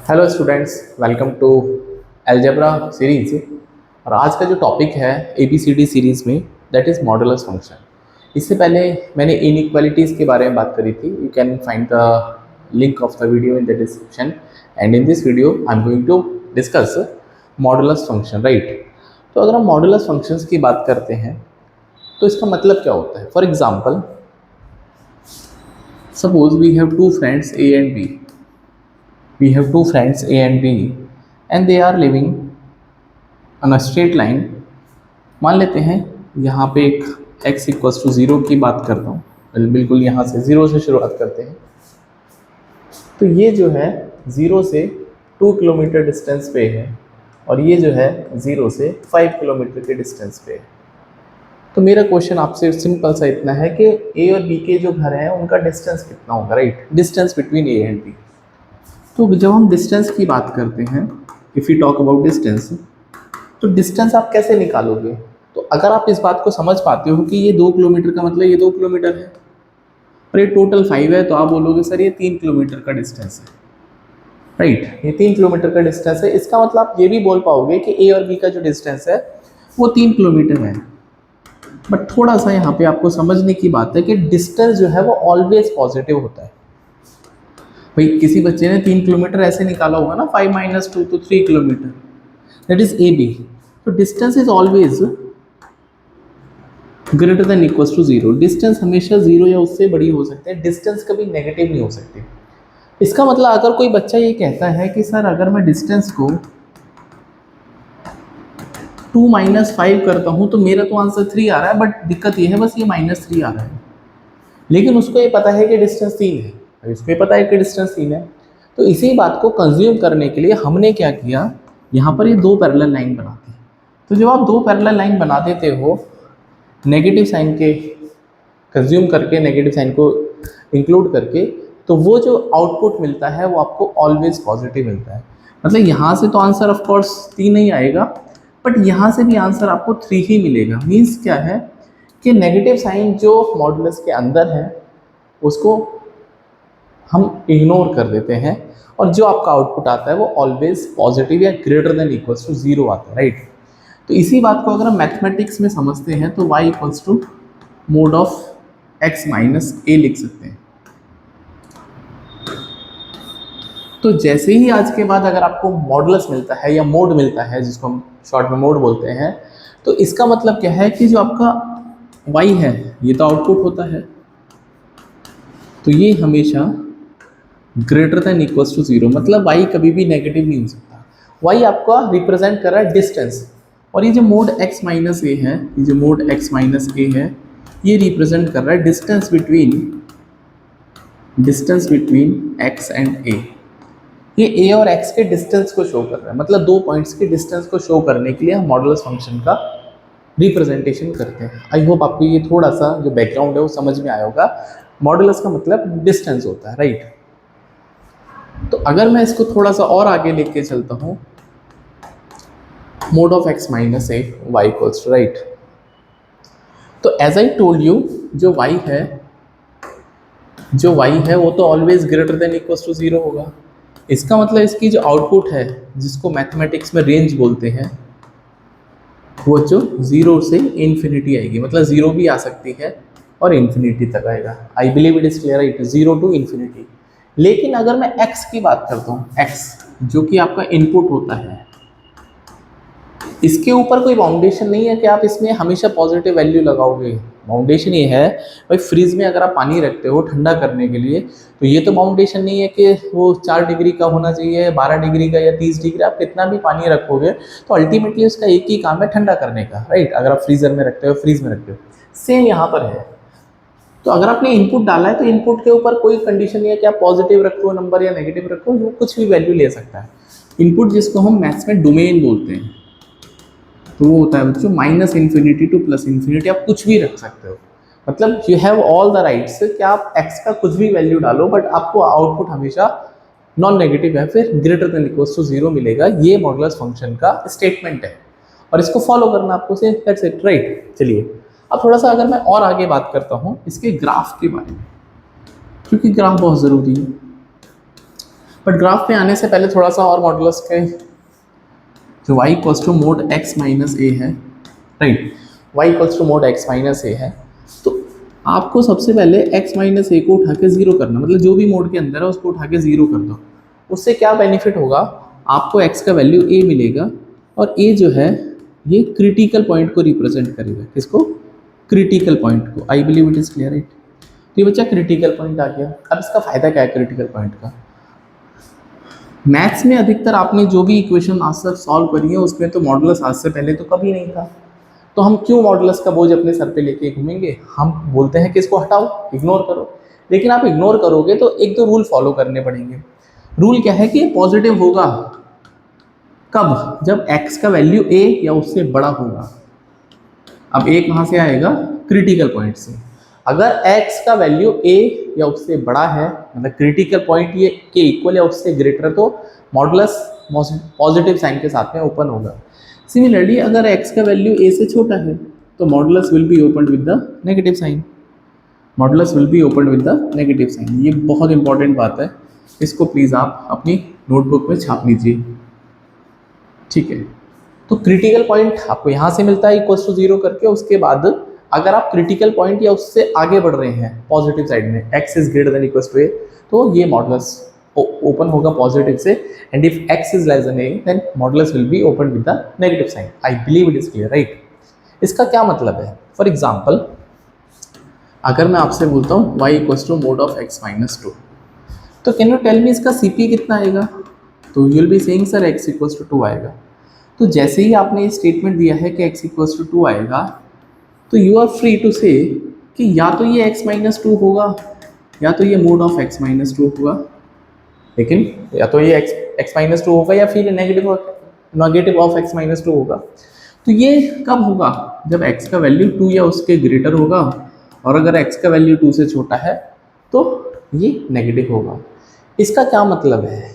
Hello students, welcome to algebra series. और आज का जो टॉपिक है ABCD सीरीज़ में, दैट इज़ मॉडुलस फंक्शन। इससे पहले मैंने इनइक्वालिटीज़ के बारे में बात करी थी। You can find the link of the video in the description and in this video I am going to discuss modulus function, right. तो अगर हम मॉडुलस फंक्शंस की बात करते हैं तो इसका मतलब क्या होता है। For example, suppose we have two friends A and B. We have two friends A and B and they are living on a straight line. मान लेते हैं यहाँ पे एक x इक्वल्स टू 0 की बात करता हूँ। बिल्कुल यहाँ से 0 से शुरुआत करते हैं। तो ये जो है 0 से 2 किलोमीटर डिस्टेंस पे है और ये जो है 0 से 5 किलोमीटर के डिस्टेंस पे है। तो मेरा क्वेश्चन आपसे सिंपल सा इतना है कि A और B के जो घर हैं उनका डिस्टेंस कितना होगा, right. Distance between A and B। तो जब हम डिस्टेंस की बात करते हैं, if you talk about distance, तो डिस्टेंस आप कैसे निकालोगे। तो अगर आप इस बात को समझ पाते हो कि ये 2 किलोमीटर का मतलब ये 2 किलोमीटर है और ये टोटल 5 है, तो आप बोलोगे सर ये 3 किलोमीटर का डिस्टेंस है, राइट। ये 3 किलोमीटर का डिस्टेंस है। इसका मतलब आप ये भी बोल पाओगे कि A और B का जो डिस्टेंस है वो 3 किलोमीटर है। बट थोड़ा सा यहाँ पे आपको समझने की बात है कि डिस्टेंस जो है वो ऑलवेज पॉजिटिव होता है। भाई किसी बच्चे ने 3 किलोमीटर ऐसे निकाला होगा ना, 5 - 2 तो 3 किलोमीटर, दैट इज AB। तो distance is always greater than equals to 0। Distance हमेशा 0 या उससे बड़ी हो सकते हैं। डिस्टेंस कभी नेगेटिव नहीं हो सकती। इसका मतलब अगर कोई बच्चा ये कहता है कि सर अगर मैं डिस्टेंस को 2 - 5 करता हूँ तो मेरा तो आंसर 3 आ रहा है, बट दिक्कत ये है बस ये -3 आ रहा है। लेकिन उसको ये पता है कि डिस्टेंस 3 है, इसको ये पता है कि डिस्टेंस 3 है। तो इसी बात को कंज्यूम करने के लिए हमने क्या किया, यहाँ पर ये 2 पैरेलल लाइन बना दी। तो जब आप 2 पैरेलल लाइन बना देते हो नेगेटिव साइन के कंज्यूम करके, नेगेटिव साइन को इंक्लूड करके, तो वो जो आउटपुट मिलता है वो आपको ऑलवेज पॉजिटिव मिलता है। मतलब यहाँ से तो आंसर ऑफ कोर्स 3 नहीं आएगा, बट यहाँ से भी आंसर आपको 3 ही मिलेगा। मीन्स क्या है कि नेगेटिव साइन जो मॉडुलस के अंदर है उसको हम इग्नोर कर देते हैं और जो आपका आउटपुट आता है वो ऑलवेज पॉजिटिव या ग्रेटर देन इक्वल्स टू 0 आता है, राइट। तो इसी बात को अगर हम मैथमेटिक्स में समझते हैं तो y equals to mod of x minus a लिख सकते हैं। तो जैसे ही आज के बाद अगर आपको मॉडुलस मिलता है या मोड मिलता है, जिसको हम शॉर्ट में मोड बोलते हैं, तो इसका मतलब क्या है कि जो आपका y है ये तो आउटपुट होता है, तो ये हमेशा ग्रेटर देन इक्वल्स टू 0। मतलब y कभी भी नेगेटिव नहीं हो सकता। y आपका रिप्रेजेंट कर रहा है डिस्टेंस, और ये जो मोड x माइनस ए है, ये जो मोड x माइनस ए है, ये रिप्रेजेंट कर रहा है distance between x and a। ये a और x के डिस्टेंस को शो कर रहा है। मतलब 2 पॉइंट्स के डिस्टेंस को शो करने के लिए हम मॉडुलस फंक्शन का रिप्रेजेंटेशन करते हैं। आई होप आपको ये थोड़ा सा जो बैकग्राउंड है वो समझ में आया होगा। मॉडुलस का मतलब डिस्टेंस होता है, राइट। तो अगर मैं इसको थोड़ा सा और आगे लेके चलता हूँ, mod of x minus A Y equals to, right. तो एज आई टोल्ड यू, जो y है वो तो always greater than equals to 0 होगा। इसका मतलब इसकी जो आउटपुट है, जिसको मैथमेटिक्स में रेंज बोलते हैं, वो जो 0 से इन्फिनिटी आएगी। मतलब 0 भी आ सकती है और इन्फिनिटी तक आएगा। I believe it is clear, right. 0 to infinity. लेकिन अगर मैं x की बात करता हूँ, x जो कि आपका इनपुट होता है, इसके ऊपर कोई बाउंडेशन नहीं है कि आप इसमें हमेशा पॉजिटिव वैल्यू लगाओगे। बाउंडेशन ये है भाई, फ्रीज में अगर आप पानी रखते हो ठंडा करने के लिए, तो ये तो बाउंडेशन नहीं है कि वो 4 डिग्री का होना चाहिए, 12 डिग्री का या 30 डिग्री। आप कितना भी पानी रखोगे तो अल्टीमेटली उसका एक ही काम है, ठंडा करने का, राइट। अगर आप फ्रीजर में रखते हो, फ्रीज में रखते हो, सेम यहाँ पर है। तो अगर आपने इनपुट डाला है तो इनपुट के ऊपर कोई कंडीशन नहीं है कि आप पॉजिटिव रखो नंबर या नेगेटिव रखो, वो कुछ भी वैल्यू ले सकता है। इनपुट जिसको हम मैथ्स में डोमेन बोलते हैं, तो वो होता है बच्चों -इन्फिनिटी टू +इन्फिनिटी। आप कुछ भी रख सकते हो। मतलब you have all the rights कि आप x का कुछ भी वैल्यू डालो, बट आपको आउटपुट हमेशा नॉन नेगेटिव है, फिर ग्रेटर देन इक्वल्स टू 0 मिलेगा। ये मॉडुलस फंक्शन का स्टेटमेंट है और इसको फॉलो करना आपको से, दैट्स इट, राइट। चलिए अब थोड़ा सा अगर मैं और आगे बात करता हूँ इसके ग्राफ के बारे में, क्योंकि ग्राफ बहुत ज़रूरी है। बट ग्राफ पे आने से पहले थोड़ा सा और मॉडुलस के जो y equals to mod x minus A है, right, y equals to mod x minus A है, तो आपको सबसे पहले x माइनस ए को उठा के ज़ीरो करना, मतलब जो भी मोड के अंदर है उसको उठा के ज़ीरो कर दो। उससे क्या बेनिफिट होगा, आपको x का वैल्यू a मिलेगा और a जो है ये क्रिटिकल पॉइंट को रिप्रेजेंट करेगा। किसको? क्रिटिकल पॉइंट को। आई believe it is clear, right. तो ये बच्चा क्रिटिकल पॉइंट आ गया। अब इसका फ़ायदा क्या है क्रिटिकल पॉइंट का? मैथ्स में अधिकतर आपने जो भी इक्वेशन आज तक सॉल्व करी है उसमें तो मॉडुलस आज से पहले तो कभी नहीं था, तो हम क्यों मॉडुलस का बोझ अपने सर पे लेके घूमेंगे? हम बोलते हैं कि इसको हटाओ, इग्नोर करो। लेकिन आप इग्नोर करोगे तो एक दो रूल फॉलो करने पड़ेंगे। रूल क्या है कि पॉजिटिव होगा कब? जब x का वैल्यू a या उससे बड़ा होगा। अब a कहाँ से आएगा? क्रिटिकल पॉइंट से। अगर x का वैल्यू a या उससे बड़ा है, मतलब क्रिटिकल पॉइंट ये के इक्वल या उससे ग्रेटर, तो मॉडुलस पॉजिटिव साइन के साथ में ओपन होगा। सिमिलरली अगर x का वैल्यू a से छोटा है तो modulus will be open with the negative sign. Modulus will be open with the negative sign. ये बहुत इंपॉर्टेंट बात है, इसको प्लीज़ आप अपनी नोटबुक में छाप लीजिए, ठीक है। तो क्रिटिकल पॉइंट आपको यहाँ से मिलता है इक्वल्स टू जीरो करके। उसके बाद अगर आप क्रिटिकल पॉइंट या उससे आगे बढ़ रहे हैं पॉजिटिव साइड में, x is greater than equals to a, तो ये मॉडुलस ओपन होगा पॉजिटिव से, and if x is less than a then modulus will be open with the negative sign. I believe it is clear, right. इसका क्या मतलब है? For example अगर मैं आपसे बोलता हूँ y equals to mod of x minus two, तो कैन यू टेल मी इसका CP कितना आएगा? तो you will be saying sir x equals to 2 आएगा। तो जैसे ही आपने ये स्टेटमेंट दिया है कि x इक्वल्स टू 2 आएगा, तो यू आर फ्री टू से कि या तो ये x माइनस टू होगा या तो ये mode of x minus to होगा। लेकिन या तो ये x माइनस टू होगा या फिर negative of x minus to होगा। तो ये कब होगा? जब x का वैल्यू 2 या उसके ग्रेटर होगा, और अगर x का वैल्यू 2 से छोटा है तो ये नेगेटिव होगा। इसका क्या मतलब है?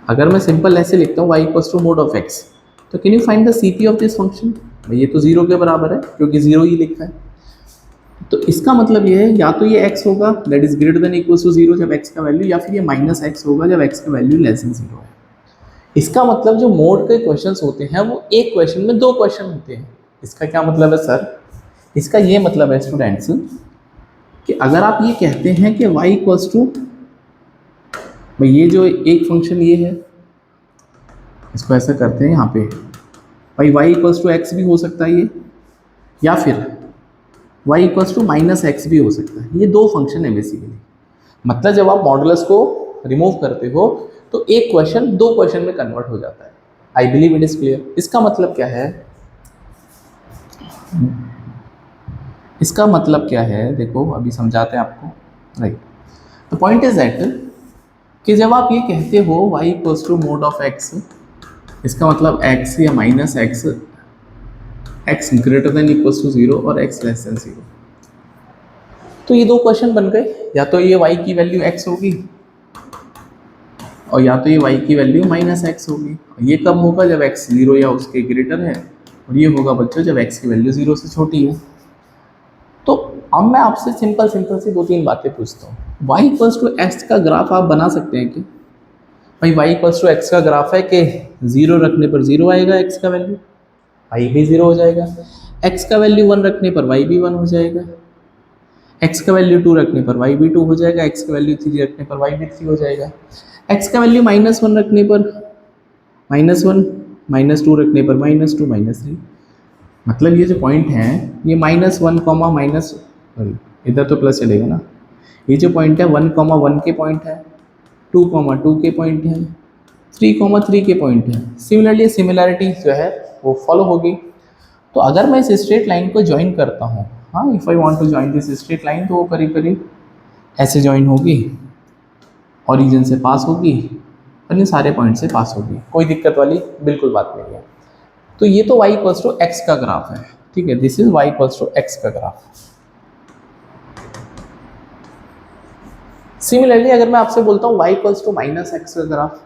अगर मैं सिंपल ऐसे लिखता हूँ y equals to mod of x, तो can you find the CP of this function? ये तो जीरो के बराबर है क्योंकि जीरो ही लिखा है। तो इसका मतलब ये है या तो ये x होगा that is greater than equals to zero जब x का वैल्यू, या फिर ये माइनस x होगा जब x का वैल्यू लेस देन जीरो है। इसका मतलब जो मोड के क्वेश्चंस होते हैं वो एक क्वेश्चन में दो क्वेश्चन होते हैं। इसका क्या मतलब है सर? इसका ये मतलब है स्टूडेंट्स कि अगर आप ये कहते हैं कि y इक्वल्स टू, भाई ये जो एक फंक्शन ये है, इसको ऐसा करते हैं यहाँ पे, भाई y इक्वल्स टू एक्स भी हो सकता है ये, या फिर y equals to minus X भी हो सकता है। ये दो फंक्शन है बेसिकली। मतलब जब आप मॉडुलस को रिमूव करते हो तो एक क्वेश्चन दो क्वेश्चन में कन्वर्ट हो जाता है। आई बिलीव इट इज क्लियर। इसका मतलब क्या है? इसका मतलब क्या है देखो, अभी समझाते हैं आपको, right. The point is that कि जब आप ये कहते हो y equals to mod of x, इसका मतलब x या minus X, x greater than equals to zero और x लेस देन जीरो, तो ये दो क्वेश्चन बन गए। या तो ये y की वैल्यू x होगी और या तो ये y की वैल्यू माइनस एक्स होगी। ये कब होगा? जब x जीरो या उसके ग्रेटर है, और ये होगा बच्चों जब x की वैल्यू जीरो से छोटी है। तो अब मैं आपसे सिंपल सी दो तीन बातें पूछता हूँ। y इक्वल्स टू एक्स का ग्राफ आप बना सकते हैं कि भाई y इक्वल्स टू एक्स का ग्राफ है कि जीरो रखने पर जीरो आएगा x का वैल्यू, y भी जीरो हो जाएगा। x का वैल्यू 1 रखने पर y भी 1 हो जाएगा। x का वैल्यू 2 रखने पर y भी 2 हो जाएगा। x का वैल्यू 3 रखने पर y भी 3 हो जाएगा। x का वैल्यू माइनस 1 रखने पर माइनस 1, माइनस 2 रखने पर माइनस 2, माइनस 3। मतलब ये जो पॉइंट है ये माइनस 1 कॉमा माइनस, इधर तो प्लस चलेगा ना, ये जो पॉइंट है 1 कॉमा 1 के पॉइंट है, 2 कॉमा 2 के पॉइंट है, 3 कॉमा 3 के पॉइंट है। सिमिलरली सिमिलैरिटी जो है वो फॉलो होगी। तो अगर मैं इस स्ट्रेट लाइन को ज्वाइन करता हूँ, हाँ, if I want to join this straight line, तो वो करीब करीब ऐसे ज्वाइन होगी, ओरिजिन से पास होगी और इन सारे पॉइंट से पास होगी। कोई दिक्कत वाली बिल्कुल बात नहीं है। तो ये तो y इक्वल्स टू एक्स का ग्राफ है, ठीक है। This is y equals to X का ग्राफ। सिमिलरली अगर मैं आपसे बोलता हूँ y equals to minus X का ग्राफ,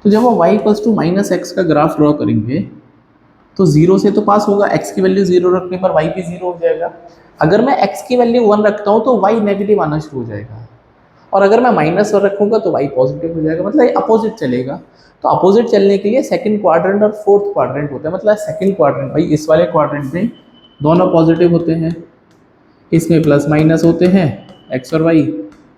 तो जब हम y equals to minus X का ग्राफ ड्रॉ करेंगे तो जीरो से तो पास होगा, x की वैल्यू जीरो रखने पर y भी जीरो हो जाएगा। अगर मैं x की वैल्यू 1 रखता हूँ तो y नेगेटिव आना शुरू हो जाएगा, और अगर मैं माइनस और रखूँगा तो y पॉजिटिव हो जाएगा, मतलब अपोजिट चलेगा। तो अपोजिट चलने के लिए सेकंड क्वाड्रेंट और फोर्थ क्वाड्रेंट होता है, मतलब सेकंड क्वाड्रेंट भाई इस वाले क्वाड्रेंट में दोनों पॉजिटिव होते हैं, इसमें प्लस माइनस होते हैं x और y,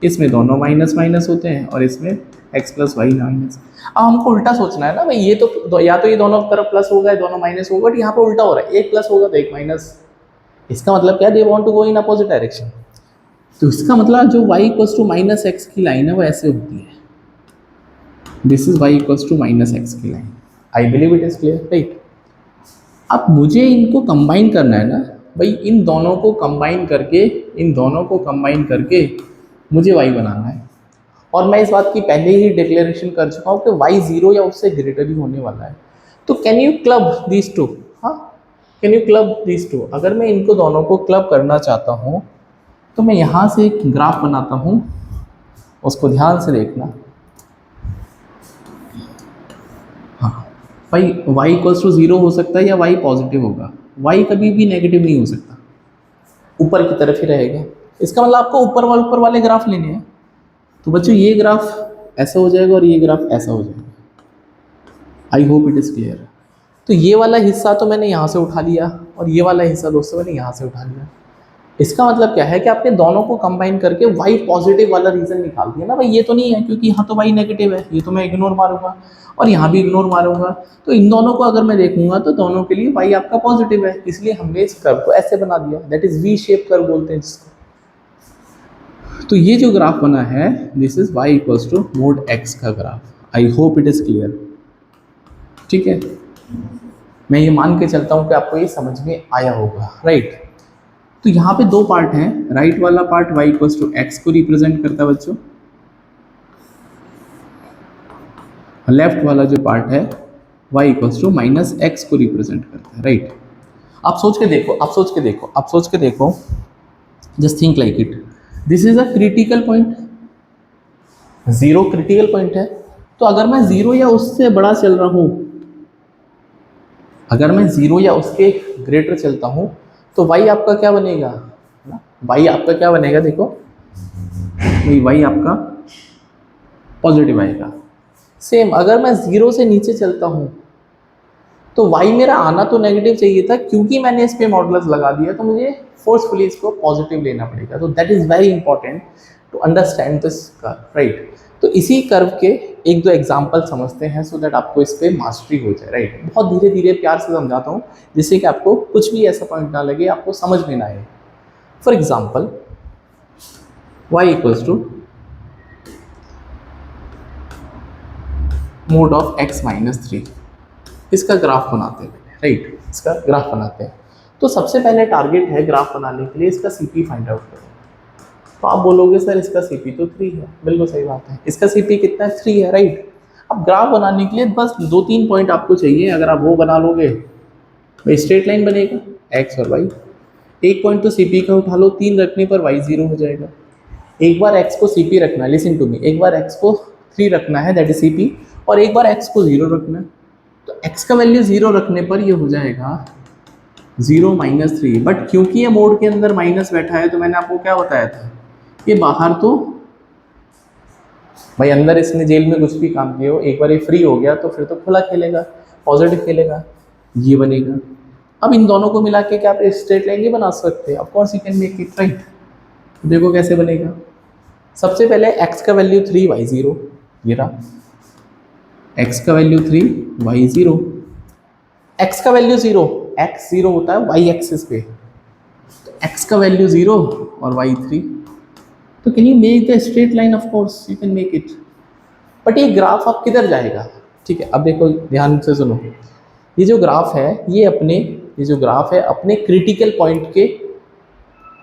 इसमें दोनों माइनस माइनस होते हैं और इसमें x प्लस वाई माइनस। अब हमको उल्टा सोचना है ना भाई, ये तो या तो ये दोनों तरफ प्लस होगा या दोनों माइनस होगा, बट यहाँ पे उल्टा हो रहा है, एक प्लस होगा तो एक माइनस। इसका मतलब क्या, they want to go in opposite direction. तो इसका मतलब जो y equals to minus x की लाइन है वो ऐसे होती है, this is y equals to minus x की line. I believe it is clear, right. अब मुझे इनको कंबाइन करना है ना भाई, इन दोनों को कंबाइन करके, इन दोनों को कंबाइन करके मुझे y बनाना है। और मैं इस बात की पहले ही डिक्लेरेशन कर चुका हूँ कि y 0 या उससे ग्रेटर ही होने वाला है। तो can you club these two, हाँ can you club these two. अगर मैं इनको दोनों को क्लब करना चाहता हूँ तो मैं यहाँ से एक ग्राफ बनाता हूँ, उसको ध्यान से देखना। हाँ भाई y इक्वल्स टू 0 हो सकता है या y पॉजिटिव होगा, y कभी भी नेगेटिव नहीं हो सकता, ऊपर की तरफ ही रहेगा। इसका मतलब आपको ऊपर वाले ग्राफ लेने हैं। तो बच्चों ये ग्राफ ऐसा हो जाएगा और ये ग्राफ ऐसा हो जाएगा। आई होप इट इज़ क्लियर। तो ये वाला हिस्सा तो मैंने यहाँ से उठा लिया और ये वाला हिस्सा दोस्तों मैंने यहाँ से उठा लिया। इसका मतलब क्या है कि आपने दोनों को कंबाइन करके y पॉजिटिव वाला रीजन निकाल दिया ना भाई, ये तो नहीं है क्योंकि यहाँ तो y नेगेटिव है, ये तो मैं इग्नोर मारूंगा और यहाँ भी इग्नोर मारूंगा। तो इन दोनों को अगर मैं देखूंगा तो दोनों के लिए y आपका पॉजिटिव है, इसलिए हमने इस कर्व को ऐसे बना दिया, that is V shape curve बोलते हैं जिसको। तो ये जो ग्राफ बना है this is y equals to mod x का graph. I hope it is clear, ठीक है। मैं ये मान के चलता हूँ कि आपको ये समझ में आया होगा, राइट। तो यहाँ पे दो पार्ट हैं, राइट वाला part y equals to X को रिप्रेजेंट करता है बच्चों, लेफ्ट वाला जो पार्ट है y equals to minus X को रिप्रेजेंट करता है, राइट। आप सोच के देखो, आप सोच के देखो, आप सोच के देखो, just think like it, this is a critical point, 0 critical point है। तो अगर मैं 0 या उससे बड़ा चल रहा हूँ, अगर मैं 0 या उसके ग्रेटर चलता हूँ तो y आपका क्या बनेगा, y आपका क्या बनेगा, देखो y आपका पॉजिटिव आएगा। सेम अगर मैं 0 से नीचे चलता हूँ तो y मेरा आना तो नेगेटिव चाहिए था, क्योंकि मैंने इस पे मॉडुलस लगा दिया तो मुझे फोर्सफुली इसको पॉजिटिव लेना पड़ेगा। तो that is very important to understand this curve, right. तो इसी कर्व के एक दो एग्जाम्पल समझते हैं सो दैट आपको इस पर मास्टरी हो जाए, राइट। बहुत धीरे धीरे प्यार से समझाता हूँ जिससे कि आपको कुछ भी ऐसा पॉइंट ना लगे, आपको समझ में ना आए। For example y equals to mod of x minus 3, इसका ग्राफ बनाते हैं, राइट। इसका ग्राफ बनाते हैं। तो सबसे पहले टारगेट है ग्राफ बनाने के लिए इसका CP फाइंड आउट करो। तो आप बोलोगे सर इसका CP तो 3 है, बिल्कुल सही बात है, इसका CP कितना है, 3 है, राइट। अब ग्राफ बनाने के लिए बस 2-3 पॉइंट आपको चाहिए, अगर आप वो बना लोगे तो स्ट्रेट लाइन बनेगा x और y। एक पॉइंट तो CP का उठा लो, 3 रखने पर y 0 हो जाएगा। एक बार x को CP रखना है, लिसन टू मी, एक बार x को 3 रखना है दैट इज CP, और एक बार x को 0 रखना है। तो x का वैल्यू 0 रखने पर ये हो जाएगा 0 माइनस 3, बट क्योंकि ये मोड के अंदर माइनस बैठा है तो मैंने आपको क्या बताया था, ये बाहर तो भाई अंदर इसने जेल में कुछ भी काम किया हो, एक बार ये फ्री हो गया तो फिर तो खुला खेलेगा, पॉजिटिव खेलेगा, ये बनेगा। अब इन दोनों को मिला के क्या आप स्ट्रेट लाइन नहीं बना सकते, of course you can make it, right. देखो कैसे बनेगा। सबसे पहले x का वैल्यू 3 y 0, ये रहा x का वैल्यू 3 y 0, x का वैल्यू 0, x 0 होता है y एक्सिस पे, तो x का वैल्यू 0 और y 3। तो can you make the straight line, of course you can make it, but ये ग्राफ अब किधर जाएगा, ठीक है। अब देखो ध्यान से सुनो, ये जो ग्राफ है ये जो ग्राफ है अपने क्रिटिकल पॉइंट के,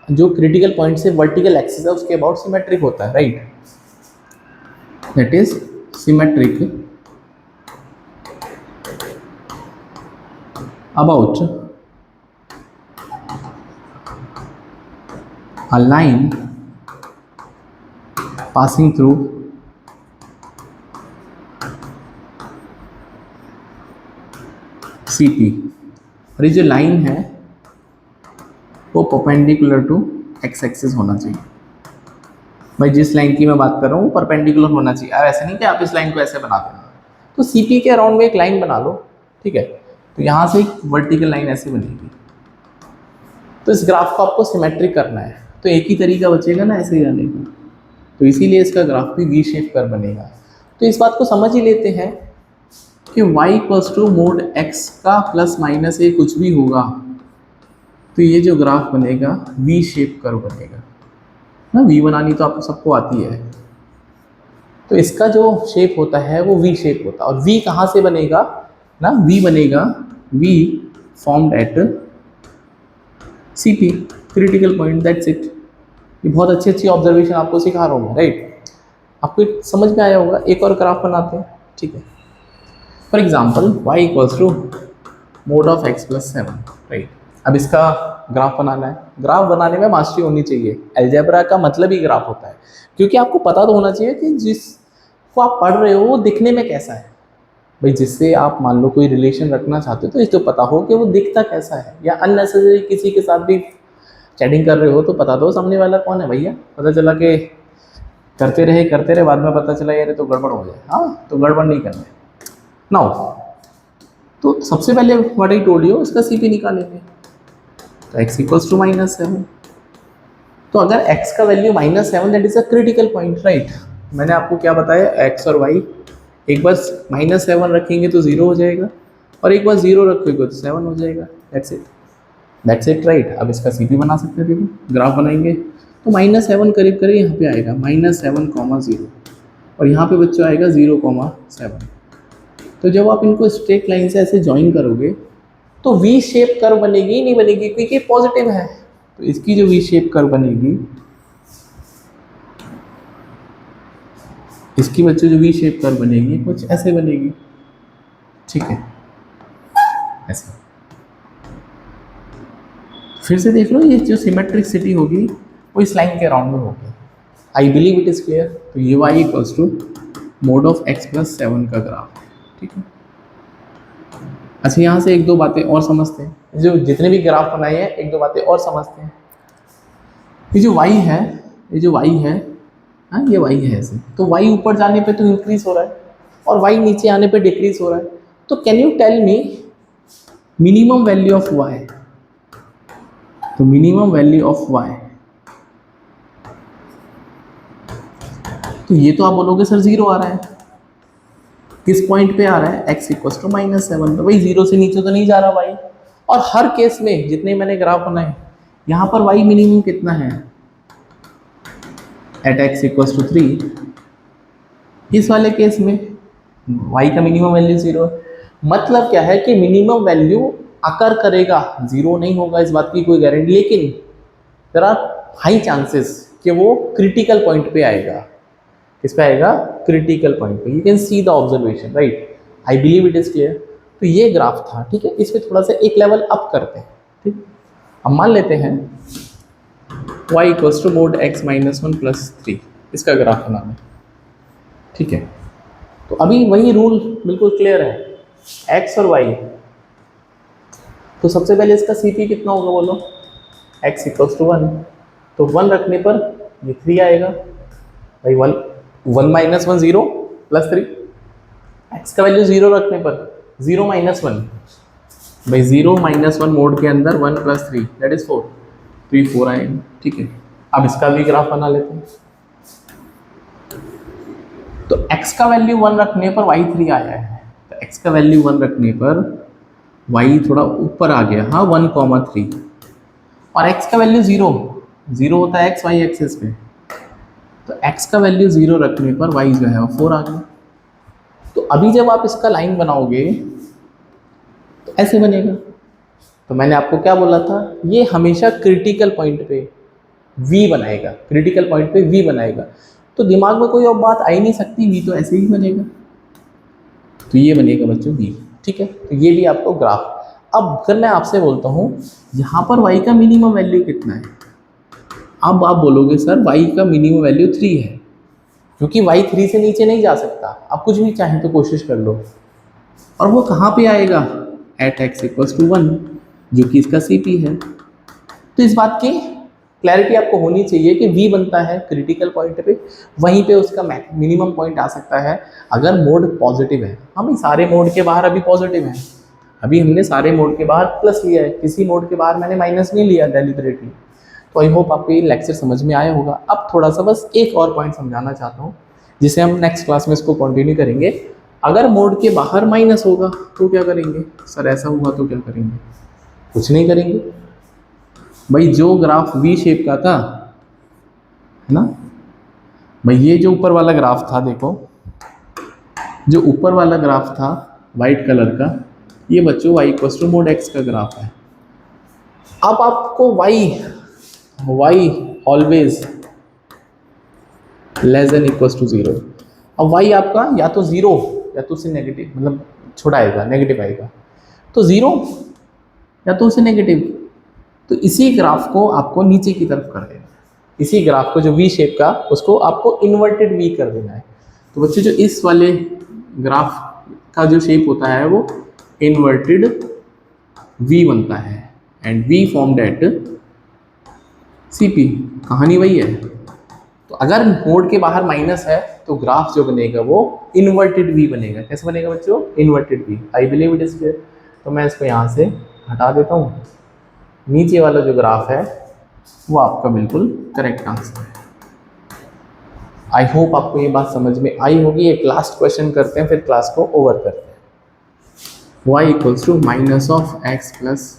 जो क्रिटिकल पॉइंट से वर्टिकल एक्सिस है उसके अबाउट सिमेट्रिक होता है, right. That is symmetric about a line passing through CP, और ये जो लाइन है वो परपेंडिकुलर टू x एक्सिस होना चाहिए। भाई जिस लाइन की मैं बात कर रहा हूँ परपेंडिकुलर होना चाहिए यार, ऐसे नहीं कि आप इस लाइन को ऐसे बना देना। तो सीपी के अराउंड में एक लाइन बना लो, ठीक है। तो यहाँ से एक वर्टिकल लाइन ऐसे बनेगी। तो इस ग्राफ को आपको सिमेट्रिक करना है, तो एक ही तरीका बचेगा ना ऐसे जाने का, तो इसीलिए इसका ग्राफ भी वी शेप कर बनेगा। तो इस बात को समझ ही लेते हैं कि y equals to mod x का प्लस माइनस ए कुछ भी होगा, तो ये जो ग्राफ बनेगा वी शेप कर्व बनेगा ना। वी बनानी तो आपको सबको आती है, तो इसका जो शेप होता है वो वी शेप होता है। और वी कहाँ से बनेगा ना, वी बनेगा V formed at C P, critical point, that's it. ये बहुत अच्छी अच्छी ऑब्जर्वेशन आपको सिखा रहा हूँ मैं, राइट। आपको समझ में आया होगा। एक और ग्राफ बनाते हैं, ठीक है। For example y equals to mod of x plus 7, right. अब इसका ग्राफ बनाना है। ग्राफ बनाने में मास्टरी होनी चाहिए। अलजेब्रा का मतलब ही ग्राफ होता है, क्योंकि आपको पता तो होना चाहिए कि जिसको आप पढ़ रहे हो वो दिखने में कैसा है। भाई जिससे आप मान लो कोई रिलेशन रखना चाहते हो तो इसको पता हो कि वो दिखता कैसा है, या अननेसेसरी किसी के साथ भी चैटिंग कर रहे हो तो पता दो सामने वाला कौन है भैया। पता चला कि करते रहे बाद में पता चला यार तो गड़बड़ हो जाए। हाँ, तो गड़बड़ नहीं करना है। नाउ तो सबसे पहले व्हाट आई टोल्ड यू, इसका सीपी निकालेंगे। तो x इक्वल्स टू -7। तो अगर x का value -7 that is a critical point, right. मैंने आपको क्या बताया, x और y एक बार -7 रखेंगे तो 0 हो जाएगा, और एक बार 0 रखोगे तो 7 हो जाएगा। That's it right. अब इसका सीपी बना सकते हैं, देखो ग्राफ बनाएंगे तो -7 करीब करीब यहाँ पे आएगा -7, और यहाँ पे बच्चों आएगा 0,7। तो जब आप इनको स्ट्रेट लाइन से ऐसे ज्वाइन करोगे तो वी शेप कर्व बनेगी, नहीं बनेगी, क्योंकि पॉजिटिव है। तो इसकी जो वी शेप कर्व बनेगी, इसकी बच्चों जो वी शेप कर्व बनेगी कुछ ऐसे बनेगी, ठीक है, ऐसे। फिर से देख लो, ये जो सिमेट्रिक सिटी होगी वो इस लाइन के अराउंड में होगी। I believe it is clear. तो ये y equals to mod of x plus 7 का ग्राफ है, ठीक है। अच्छा, यहाँ से एक दो बातें और समझते हैं। जो जितने भी ग्राफ बनाए हैं एक दो बातें और समझते हैं। ये जो y है, ये जो y है, हाँ ये y है ऐसे। तो y ऊपर जाने पे तो इंक्रीज हो रहा है और y नीचे आने पे डिक्रीज हो रहा है। तो can you tell me minimum value of y। तो मिनिमम वैल्यू ऑफ y, तो ये तो आप बोलोगे सर 0 आ रहा है। किस पॉइंट पे आ रहा है, x इक्वल्स टू -7। तो भाई 0 से नीचे तो नहीं जा रहा y। और हर केस में जितने मैंने ग्राफ बनाए, यहाँ पर y मिनिमम कितना है, एट x इक्वल्स टू 3। इस वाले केस में y का मिनिमम वैल्यू 0। मतलब क्या है कि मिनिमम वैल्यू आकर करेगा, 0 नहीं होगा इस बात की कोई गारंटी, लेकिन देयर आर हाई चांसेस कि वो क्रिटिकल पॉइंट पे आएगा। किस पे आएगा, क्रिटिकल पॉइंट पे। You can see the observation, right. I believe it is clear. तो ये ग्राफ था, ठीक है। इस पे थोड़ा सा एक लेवल अप करते हैं, ठीक। हम मान लेते हैं y equals to mod x -1 plus 3, इसका ग्राफ बनाना, ठीक है। तो अभी वही रूल बिल्कुल क्लियर है, x और y। तो सबसे पहले इसका CP कितना होगा बोलो, x इक्वल्स टू 1। तो 1 रखने पर ये 3 आएगा भाई। 1 माइनस 1 0 प्लस 3। x का वैल्यू 0 रखने पर 0 माइनस 1 भाई, 0 माइनस 1 मोड के अंदर 1 प्लस 3 दैट इज 4। तो ये 4 आएगा, ठीक है। अब इसका भी ग्राफ बना लेते हैं। तो x का वैल्यू 1 रखने पर y 3 आया है। तो x का वैल्यू 1 रखने पर y थोड़ा ऊपर आ गया, हाँ 1,3। और x का वैल्यू 0 होता है x y एक्सिस पे। तो x का वैल्यू 0 रखने पर y जो है वो 4 आ गया। तो अभी जब आप इसका लाइन बनाओगे तो ऐसे बनेगा। तो मैंने आपको क्या बोला था, ये हमेशा क्रिटिकल पॉइंट पे v बनाएगा, क्रिटिकल पॉइंट पे v बनाएगा। तो दिमाग में कोई और बात आ ही नहीं सकती, v तो ऐसे ही बनेगा। तो ये बनेगा बच्चों v, ठीक है। तो ये भी आपको ग्राफ। अब अगर मैं आपसे बोलता हूँ यहाँ पर y का मिनिमम वैल्यू कितना है, अब आप बोलोगे सर y का मिनिमम वैल्यू 3 है, क्योंकि y 3 से नीचे नहीं जा सकता। आप कुछ भी चाहें तो कोशिश कर लो। और वो कहाँ पे आएगा, एट x इक्वल्स टू 1, जो कि इसका CP है। तो इस बात की क्लैरिटी आपको होनी चाहिए कि v बनता है क्रिटिकल पॉइंट पे, वहीं पे उसका मिनिमम पॉइंट आ सकता है अगर मोड पॉजिटिव है। हम सारे मोड के बाहर अभी पॉजिटिव है, अभी हमने सारे मोड के बाहर प्लस लिया है, किसी मोड के बाहर मैंने माइनस नहीं लिया डेलिबरेटली। तो आई होप आपको ये लेक्चर समझ में आया होगा। अब थोड़ा सा बस एक और पॉइंट समझाना चाहता हूँ, जिसे हम नेक्स्ट क्लास में इसको कंटिन्यू करेंगे। अगर मोड के बाहर माइनस होगा तो क्या करेंगे सर, ऐसा हुआ तो क्या करेंगे? कुछ नहीं करेंगे भाई। जो ग्राफ वी शेप का था, है ना भाई, ये जो ऊपर वाला ग्राफ था, देखो जो ऊपर वाला ग्राफ था वाइट कलर का, ये बच्चों y equals to mod x का ग्राफ है। अब आपको y always less than equals to 0। अब y आपका या तो 0 या तो उससे नेगेटिव, मतलब छोटा आएगा, नेगेटिव आएगा, तो 0 या तो उससे नेगेटिव। तो इसी ग्राफ को आपको नीचे की तरफ कर देना है, इसी ग्राफ को जो वी शेप का, उसको आपको इन्वर्टेड वी कर देना है। तो बच्चों जो इस वाले ग्राफ का जो शेप होता है वो इन्वर्टेड वी बनता है, and V formed at CP। कहानी वही है। तो अगर मोड के बाहर माइनस है तो ग्राफ जो बनेगा वो इन्वर्टेड वी बनेगा। कैसे बनेगा बच्चों? Inverted we. I believe it is clear. तो मैं इसको यहाँ से हटा देता हूँ। नीचे वाला जो ग्राफ है वो आपका बिल्कुल करेक्ट आंसर है। आई होप आपको ये बात समझ में आई होगी। एक लास्ट क्वेश्चन करते हैं, फिर क्लास को ओवर करते हैं। y equals to minus of x plus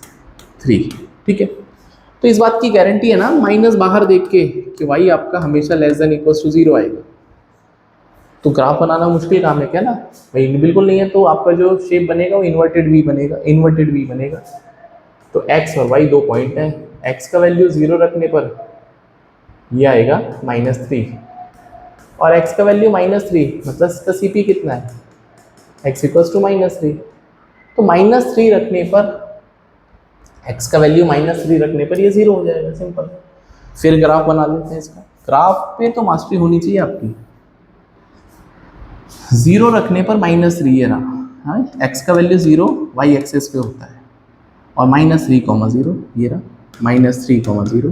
3, ठीक है। तो इस बात की गारंटी है ना, माइनस बाहर देख के, कि y आपका हमेशा लेस देन इक्वल्स टू 0 आएगा। तो ग्राफ बनाना मुश्किल काम है क्या ना भाई? बिल्कुल नहीं है। तो आपका जो शेप बनेगा वो इन्वर्टेड वी बनेगा, इन्वर्टेड वी बनेगा। तो x और y दो पॉइंट हैं, x का वैल्यू 0 रखने पर ये आएगा -3, और x का वैल्यू -3, मतलब इसका CP कितना है? x equals to -3। तो -3 रखने पर, x का वैल्यू -3 रखने पर ये 0 हो जाएगा, सिंपल। फिर ग्राफ बना लेते हैं इसका। ग्राफ पे तो मास्टरी होनी चाहिए आपकी। 0 रखने पर -3 ये रहा, हाँ, x का वैल्यू 0 y एक्सेस पे होता है, और -3,0 ये रहा, -3,0।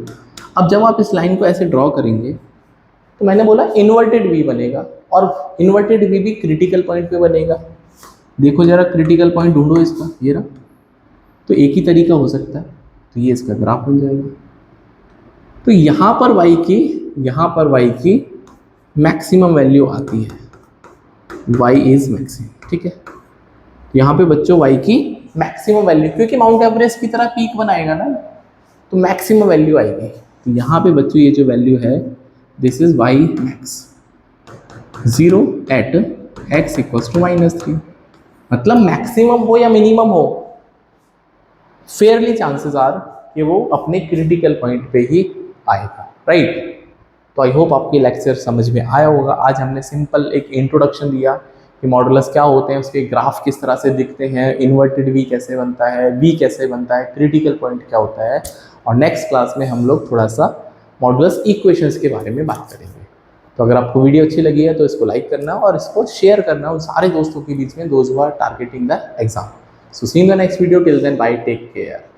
अब जब आप इस लाइन को ऐसे ड्रॉ करेंगे तो मैंने बोला इन्वर्टेड वी बनेगा, और इन्वर्टेड वी भी क्रिटिकल पॉइंट पे बनेगा। देखो जरा क्रिटिकल पॉइंट ढूंढो इसका, ये रहा। तो एक ही तरीका हो सकता है, तो ये इसका ग्राफ बन जाएगा। तो यहाँ पर y की मैक्सिमम वैल्यू आती है, y इज मैक्सिमम, ठीक है। यहाँ पे बच्चों y की मैक्सिमम वैल्यू, क्योंकि माउंट एवरेस्ट की तरह पीक बनाएगा ना, तो मैक्सिमम वैल्यू आएगी। तो यहाँ पे बच्चों ये जो वैल्यू है, this is y max 0 at x equals to -3। मतलब मैक्सिमम हो या मिनिमम हो, फेयरली चांसेस आर कि वो अपने क्रिटिकल पॉइंट पे ही आएगा, राइट। तो आई होप आपकी लेक्चर समझ में आया होगा। आज हमने सिंपल एक इंट्रोडक्शन दिया कि मॉडुलस क्या होते हैं, उसके ग्राफ किस तरह से दिखते हैं, इन्वर्टेड वी कैसे बनता है, वी कैसे बनता है, क्रिटिकल पॉइंट क्या होता है। और नेक्स्ट क्लास में हम लोग थोड़ा सा मॉडुलस इक्वेशंस के बारे में बात करेंगे। तो अगर आपको वीडियो अच्छी लगी है तो इसको लाइक करना और इसको शेयर करना उन सारे दोस्तों के बीच में, those who are targeting the exam. So see in the next video, till then bye, take care.